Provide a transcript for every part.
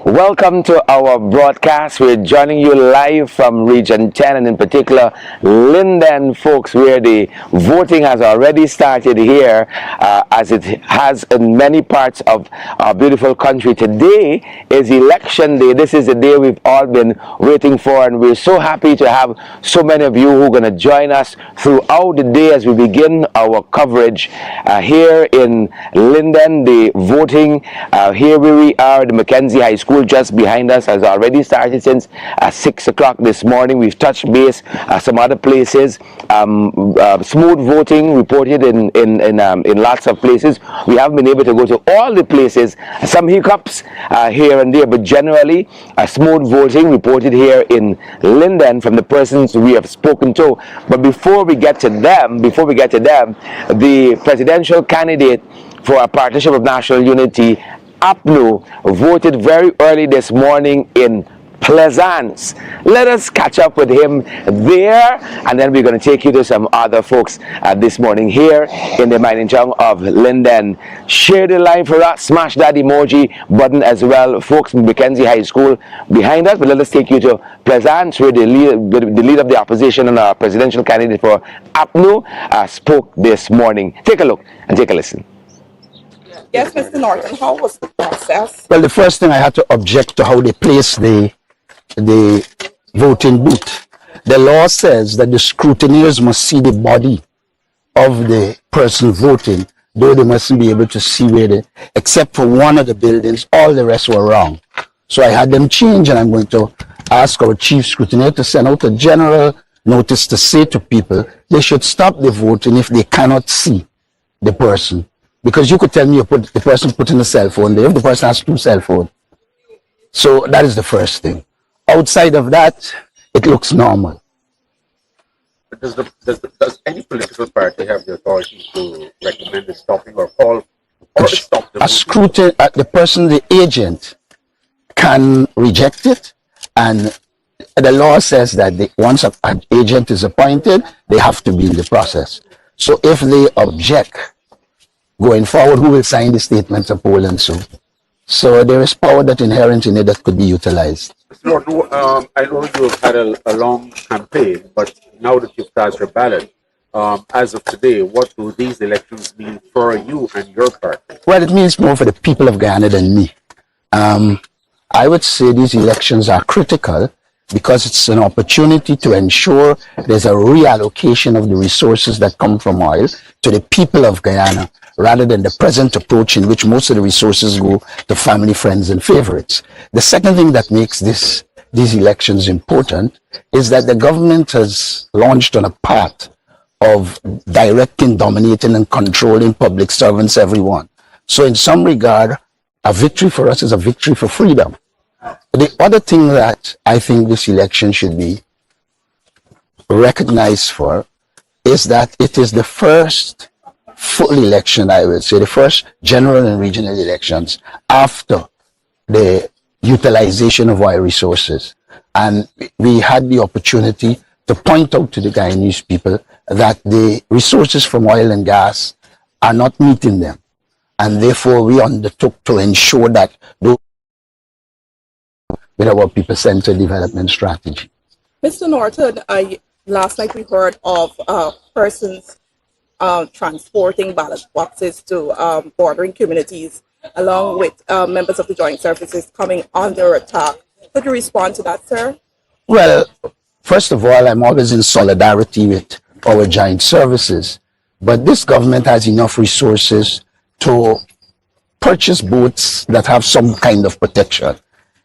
Welcome to our broadcast. We're joining you live from Region 10 and in particular Linden, folks, where the voting has already started here as it has in many parts of our beautiful country. Today is election day. This is the day we've all been waiting for, and we're so happy to have so many of you who are going to join us throughout the day as we begin our coverage here in Linden. The voting here where we are, the Mackenzie High School just behind us has already started since 6 o'clock this morning. We've touched base some other places. Smooth voting reported in lots of places. We haven't been able to go to all the places. Some hiccups here and there, but generally smooth voting reported here in Linden from the persons we have spoken to. But before we get to them, the presidential candidate for a Partnership of National Unity, APNU, voted very early this morning in Pleasance. Let us catch up with him there, and then we're going to take you to some other folks this morning here in the mining town of Linden. Share the line for us, smash that emoji button as well, folks from Mackenzie High School behind us. But let us take you to Pleasance, where the leader of the opposition and our presidential candidate for APNU spoke this morning. Take a look and take a listen. Yes, Mr. Norton, how was the process? Well, the first thing I had to object to how they placed the voting booth. The law says that the scrutineers must see the body of the person voting, though they mustn't be able to see where they, except for one of the buildings, all the rest were wrong. So I had them change, and I'm going to ask our chief scrutineer to send out a general notice to say to people they should stop the voting if they cannot see the person. Because you could tell me the person putting a cell phone there if the person has two cell phones. So that is the first thing. Outside of that, it looks normal. But does any political party have the authority to recommend the stopping or call or stop the voting? The person, the agent, can reject it, and the law says that once an agent is appointed, they have to be in the process. So if they object, going forward, who will sign the statements of poll and so. So there is power that inherent in it that could be utilized. Lord, I know you have had a long campaign, but now that you've cast your ballot, as of today, what do these elections mean for you and your party? Well, it means more for the people of Guyana than me. I would say these elections are critical because it's an opportunity to ensure there's a reallocation of the resources that come from oil to the people of Guyana, rather than the present approach in which most of the resources go to family, friends, and favorites. The second thing that makes these elections important is that the government has launched on a path of directing, dominating, and controlling public servants, everyone. So in some regard, a victory for us is a victory for freedom. The other thing that I think this election should be recognized for is that it is the first full election, I would say, the first general and regional elections after the utilization of oil resources. And we had the opportunity to point out to the Guyanese people that the resources from oil and gas are not meeting them. And therefore, we undertook to ensure that those with our people-centered development strategy. Mr. Norton, last night we heard of persons transporting ballot boxes to bordering communities, along with members of the joint services coming under attack. Could you respond to that, sir? Well, first of all, I'm always in solidarity with our joint services, but this government has enough resources to purchase boats that have some kind of protection.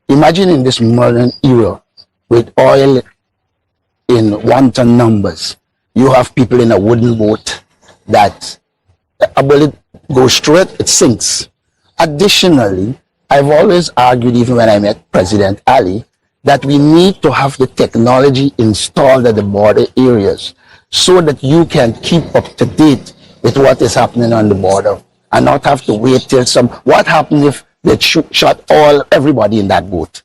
Imagine in this modern era, with oil in one-ton numbers, you have people in a wooden boat that a bullet goes through it, it sinks. Additionally, I've always argued, even when I met President Ali, that we need to have the technology installed at the border areas so that you can keep up to date with what is happening on the border and not have to wait till what happened if they shot everybody in that boat?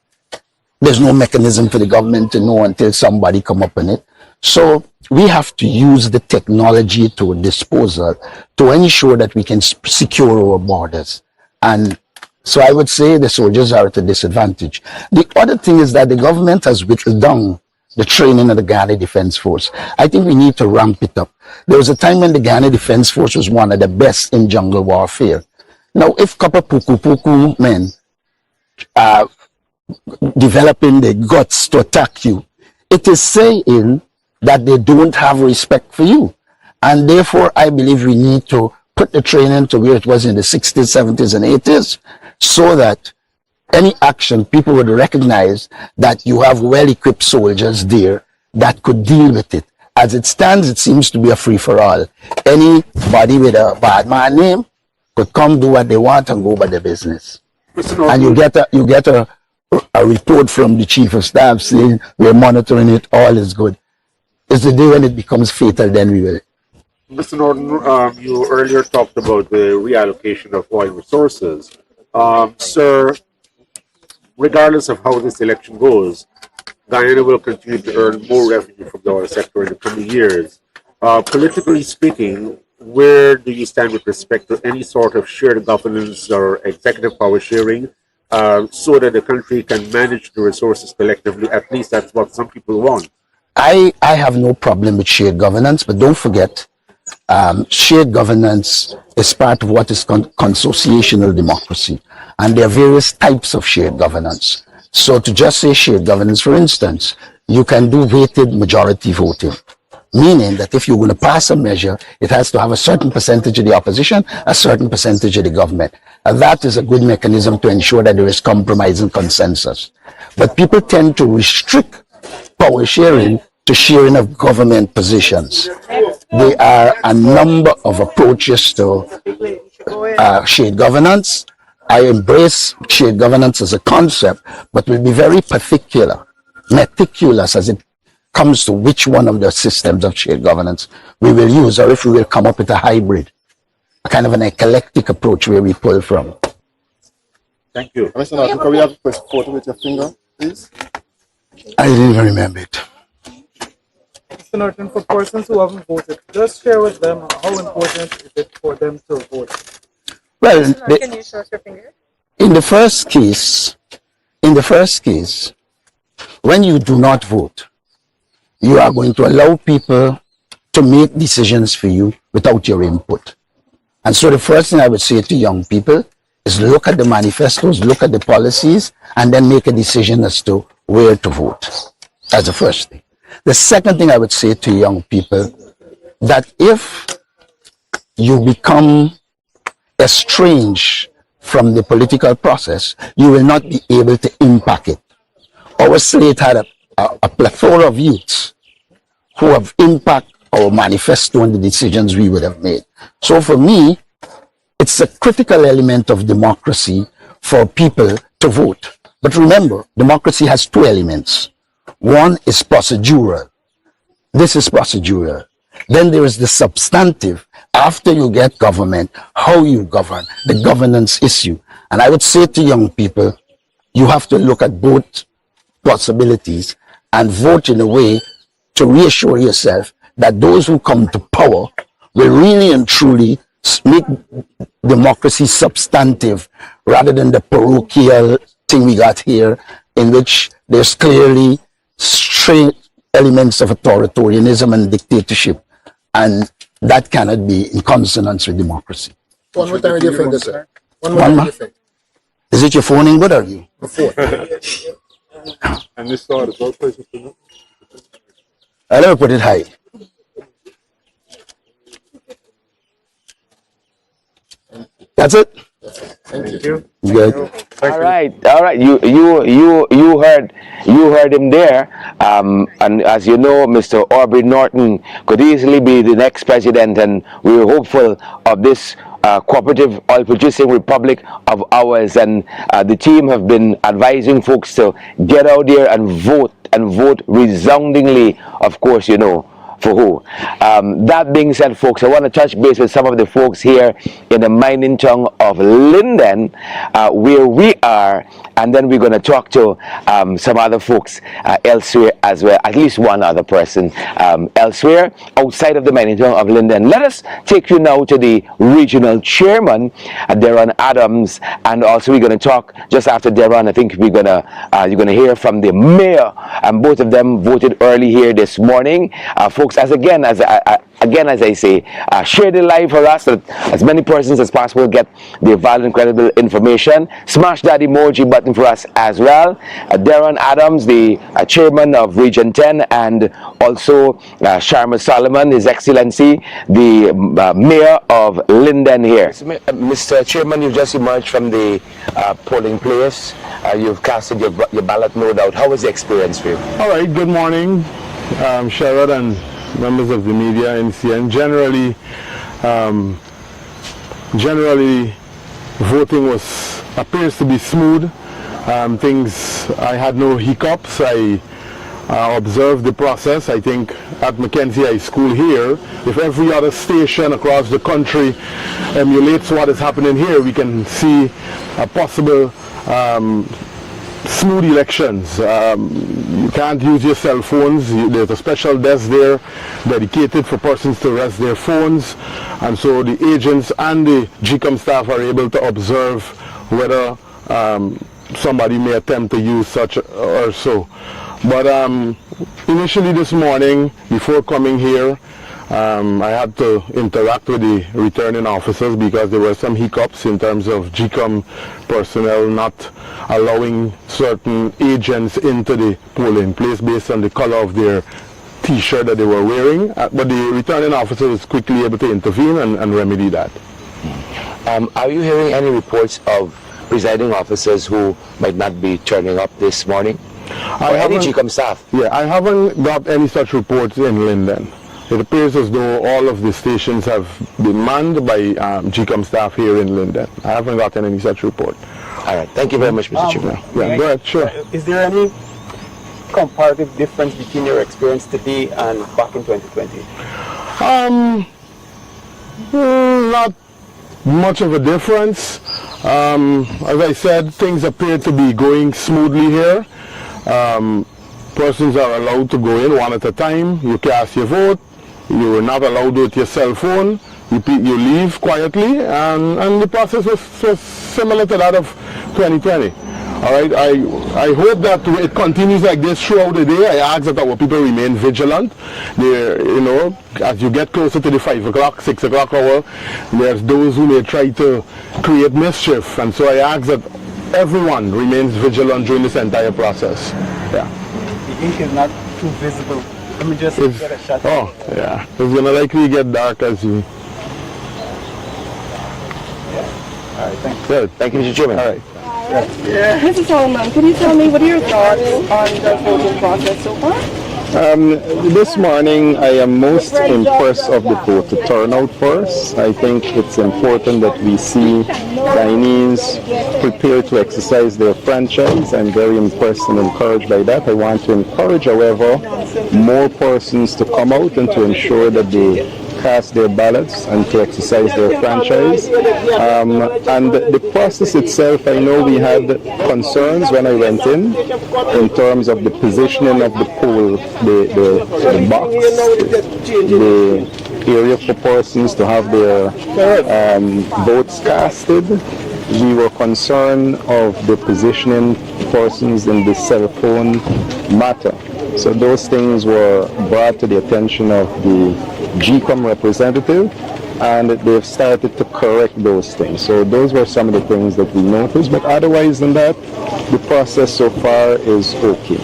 There's no mechanism for the government to know until somebody come up in it. So we have to use the technology to disposal to ensure that we can secure our borders. And So I would say the soldiers are at a disadvantage. The other thing is that the government has whittled down the training of the Ghana Defense Force. I think we need to ramp it up. There was a time when the Ghana Defense Force was one of the best in jungle warfare. Now, if couple puku men are developing the guts to attack you, it is saying that they don't have respect for you. And therefore, I believe we need to put the training to where it was in the 60s, 70s, and 80s, so that any action, people would recognize that you have well-equipped soldiers there that could deal with it. As it stands, it seems to be a free-for-all. Anybody with a bad man name could come do what they want and go by their business. And you get a report from the chief of staff saying we're monitoring it, all is good. It's the day when it becomes fatal, then we will. Mr. Norton, you earlier talked about the reallocation of oil resources. Sir, regardless of how this election goes, Guyana will continue to earn more revenue from the oil sector in the coming years. Politically speaking, where do you stand with respect to any sort of shared governance or executive power sharing, so that the country can manage the resources collectively? At least that's what some people want. I have no problem with shared governance, but don't forget, shared governance is part of what is consociational democracy. And there are various types of shared governance. So to just say shared governance, for instance, you can do weighted majority voting, meaning that if you're going to pass a measure, it has to have a certain percentage of the opposition, a certain percentage of the government. And that is a good mechanism to ensure that there is compromise and consensus. But people tend to restrict power sharing to sharing of government positions. There are a number of approaches to shared governance. I embrace shared governance as a concept, but will be very meticulous as it comes to which one of the systems of shared governance we will use, or if we will come up with a hybrid, a kind of an eclectic approach where we pull from. Thank you. Mr. Norton, can we have a photo with your finger, please? I didn't even remember it. Mr. Norton, for persons who haven't voted, just share with them how important is it for them to vote. Well, Can you show us your finger? in the first case, when you do not vote, you are going to allow people to make decisions for you without your input. And so the first thing I would say to young people is look at the manifestos, look at the policies, and then make a decision as to where to vote. That's the first thing. The second thing I would say to young people, that if you become estranged from the political process, you will not be able to impact it. Our slate had a plethora of youths who have impact our manifesto and the decisions we would have made. So for me, it's a critical element of democracy for people to vote. But remember, democracy has two elements. One is procedural. This is procedural. Then there is the substantive. After you get government, how you govern, the governance issue. And I would say to young people, you have to look at both possibilities and vote in a way to reassure yourself that those who come to power will really and truly make democracy substantive rather than the parochial thing we got here, in which there's clearly straight elements of authoritarianism and dictatorship, and that cannot be in consonance with democracy. One more time with your finger, sir. One more One time more? with your finger. Is it your phone in good or you? And this side as well, please, Mr. Norton. I'll never put it high. That's it? Thank you. Good. All right. You heard him there. And as you know, Mr. Aubrey Norton could easily be the next president, and we're hopeful of this cooperative oil producing republic of ours. And the team have been advising folks to get out there and vote resoundingly. Of course, you know, for who. That being said, folks, I want to touch base with some of the folks here in the mining town of Linden, where we are, and then we're going to talk to some other folks elsewhere as well, at least one other person elsewhere outside of the mining town of Linden. Let us take you now to the regional chairman, Deron Adams, and also we're going to talk just after Deron. I think you're going to hear from the mayor, and both of them voted early here this morning. Folks, as I say, share the live for us so that as many persons as possible get the valid and credible information. Smash that emoji button for us as well. Deron Adams, the chairman of Region 10, and also Sharma Solomon, His Excellency, the mayor of Linden here. Mr. Chairman, you've just emerged from the polling place. You've casted your ballot, no doubt. How was the experience for you? All right, good morning, Sherrod and members of the media, NCN. Generally, voting appears to be smooth. I had no hiccups. I observed the process. I think at Mackenzie High School here, if every other station across the country emulates what is happening here, we can see a possible smooth elections. You can't use your cell phones. There's a special desk there dedicated for persons to rest their phones, and so the agents and the GCOM staff are able to observe whether somebody may attempt to use such or so. But initially this morning, before coming here, I had to interact with the returning officers because there were some hiccups in terms of GCOM personnel not allowing certain agents into the polling place based on the color of their t-shirt that they were wearing. But the returning officer was quickly able to intervene and remedy that. Are you hearing any reports of presiding officers who might not be turning up this morning? Or any GCOM staff? Yeah, I haven't got any such reports in Linden. It appears as though all of the stations have been manned by GCOM staff here in Linden. I haven't gotten any such report. All right. Thank you very much, Mr. Chairman. Yeah, go ahead, sure. Is there any comparative difference between your experience today and back in 2020? Not much of a difference. As I said, things appear to be going smoothly here. Persons are allowed to go in one at a time. You cast your vote. You are not allowed with your cell phone. You leave quietly, and the process was similar to that of 2020. All right. I hope that it continues like this throughout the day. I ask that our people remain vigilant. As you get closer to the 5 o'clock, 6 o'clock hour, there's those who may try to create mischief, and so I ask that everyone remains vigilant during this entire process. Yeah. The ink is not too visible. Let me just get a shot. Oh, yeah. It's gonna likely get dark as you. All right, thanks. Good. Thank you, Mr. Chairman. All right. Mrs. Solomon, can you tell me what are your thoughts on the voting process so far? This morning I am most impressed of the voter turnout first. I think it's important that we see Guyanese prepare to exercise their franchise. I'm very impressed and encouraged by that. I want to encourage, however, more persons to come out and to ensure that they cast their ballots and to exercise their franchise. And the process itself, I know we had concerns when I went in terms of the positioning of the poll, the box, the area for persons to have their votes casted. We were concerned of the positioning persons in the cell phone matter. So those things were brought to the attention of the GCOM representative, and they've started to correct those things. So those were some of the things that we noticed, but otherwise than that, the process so far is okay.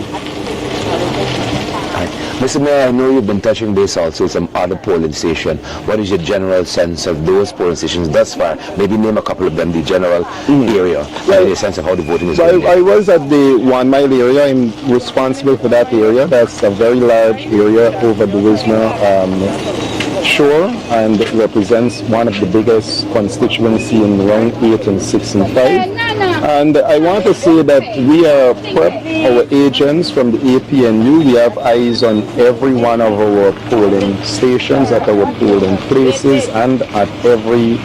Mr. Mayor, I know you've been touching base also with some other polling stations. What is your general sense of those polling stations thus far? Maybe name a couple of them, the general area, and a sense of how the voting is going. I was at the 1 mile area. I'm responsible for that area. That's a very large area over the Wisma Shore and represents one of the biggest constituency in round 8 and 6 and 5. And I want to say that we are prep our agents from the APNU. We have eyes on every one of our polling stations, at our polling places, and at every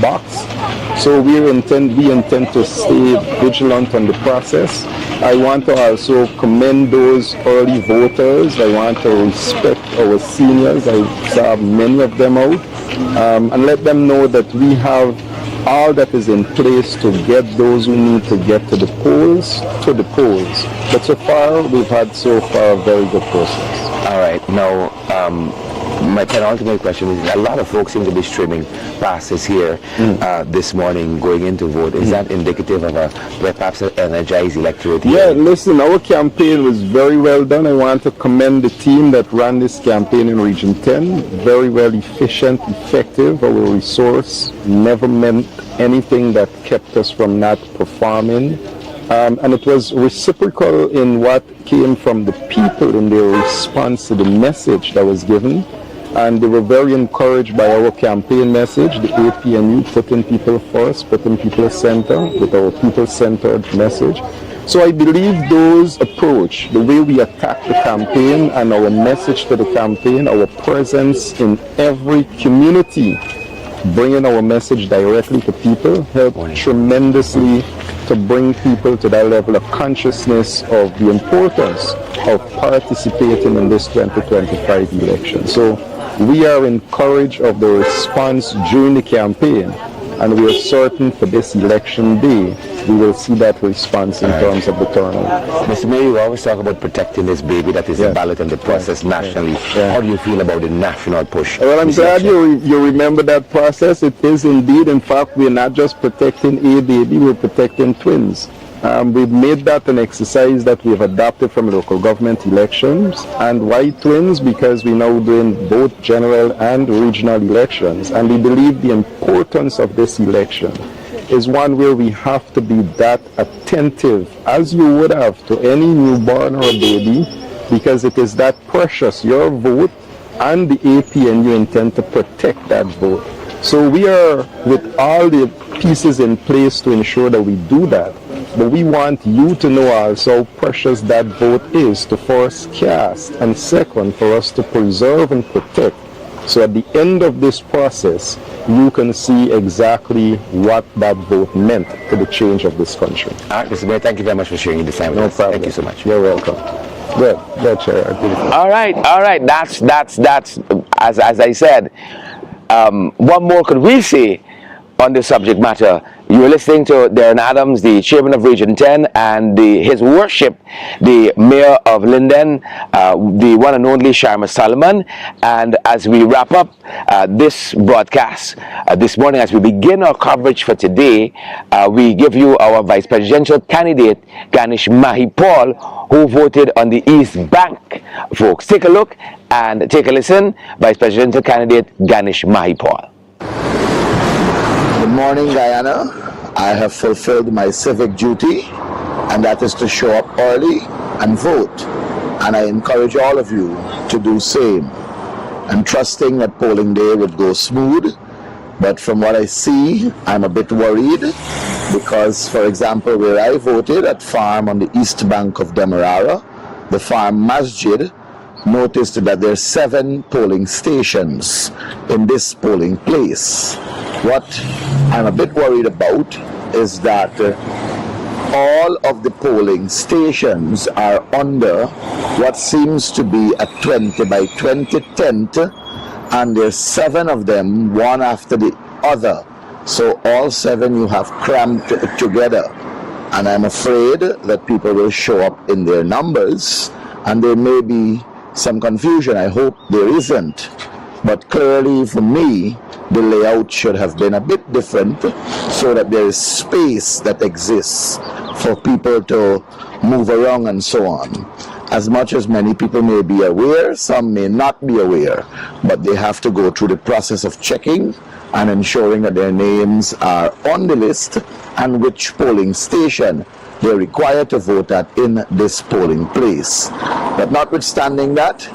box. So we intend to stay vigilant on the process. I want to also commend those early voters. I want to respect our seniors. I saw many of them out, and let them know that we have all that is in place to get those who need to get to the polls. But so far, we've had a very good process. All right. Now, my penultimate question is, a lot of folks seem to be streaming past us here this morning going into vote. Is that indicative of perhaps an energized electorate? Yeah, listen, our campaign was very well done. I want to commend the team that ran this campaign in Region 10. Very well efficient, effective. Our resource never meant anything that kept us from not performing. And it was reciprocal in what came from the people in their response to the message that was given. And they were very encouraged by our campaign message, the APNU, putting people first, putting people center, with our people-centered message. So I believe those approach, the way we attack the campaign and our message to the campaign, our presence in every community, bringing our message directly to people, helped tremendously to bring people to that level of consciousness of the importance of participating in this 2025 election. So we are encouraged of the response during the campaign, and we are certain for this election day we will see that response in terms of the turnout. Mr. Mayor, you always talk about protecting this baby that is the ballot and the process nationally. How do you feel about the national push? Well, I'm glad you remember that process. It is indeed, in fact, we're not just protecting a baby, we're protecting twins. We've made that an exercise that we've adopted from local government elections. And why twins? Because we're now doing both general and regional elections. And we believe the importance of this election is one where we have to be that attentive, as you would have to any newborn or a baby, because it is that precious, your vote, and the APNU intend to protect that vote. So we are with all the pieces in place to ensure that we do that. But we want you to know also how precious that vote is to first cast, and second, for us to preserve and protect. So at the end of this process, you can see exactly what that vote meant to the change of this country. All right, Mr. Mayor, thank you very much for sharing this time with us. No problem. Thank you so much. You're welcome. Good, Chair. All right. That's as I said. What more could we say on this subject matter? You are listening to Darren Adams, the chairman of Region 10, and His Worship, the Mayor of Linden, the one and only Sharma Solomon. And as we wrap up this broadcast this morning, as we begin our coverage for today, we give you our vice presidential candidate, Ganesh Mahipal, who voted on the East Bank. Folks, take a look and take a listen. Vice presidential candidate Ganesh Mahipal. Good morning, Guyana. I have fulfilled my civic duty, and that is to show up early and vote. And I encourage all of you to do same. I'm trusting that polling day would go smooth, but from what I see, I'm a bit worried because, for example, where I voted at Farm on the east bank of Demerara, the Farm Masjid, noticed that there are 7 polling stations in this polling place. What I'm a bit worried about is that all of the polling stations are under what seems to be a 20 by 20 tent, and there's 7 of them, one after the other. So all 7 you have cramped together. And I'm afraid that people will show up in their numbers, and there may be some confusion. I hope there isn't. But clearly for me, the layout should have been a bit different so that there is space that exists for people to move around and so on. As much as many people may be aware, some may not be aware, but they have to go through the process of checking and ensuring that their names are on the list and which polling station they're required to vote at in this polling place. But notwithstanding that,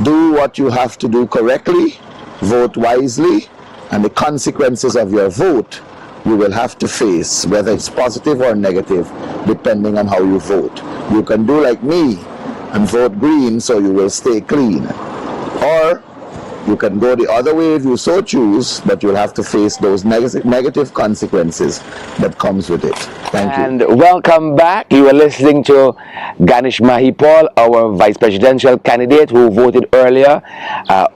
do what you have to do correctly, vote wisely, and the consequences of your vote you will have to face, whether it's positive or negative, depending on how you vote. You can do like me and vote green so you will stay clean. Or you can go the other way if you so choose, but you'll have to face those negative consequences that comes with it. Thank you. And welcome back. You are listening to Ganesh Mahipal, our vice presidential candidate who voted earlier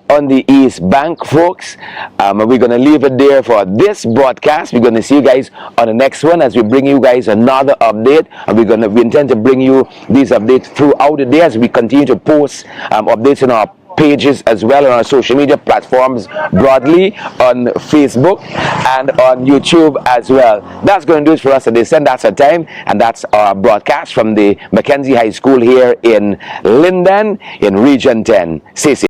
on the East Bank, folks. We're going to leave it there for this broadcast. We're going to see you guys on the next one as we bring you guys another update. And we intend to bring you these updates throughout the day as we continue to post updates on our pages as well on our social media platforms broadly on Facebook and on YouTube as well. That's going to do it for us today. That's our time, and that's our broadcast from the Mackenzie High School here in Linden in Region 10. Stay safe.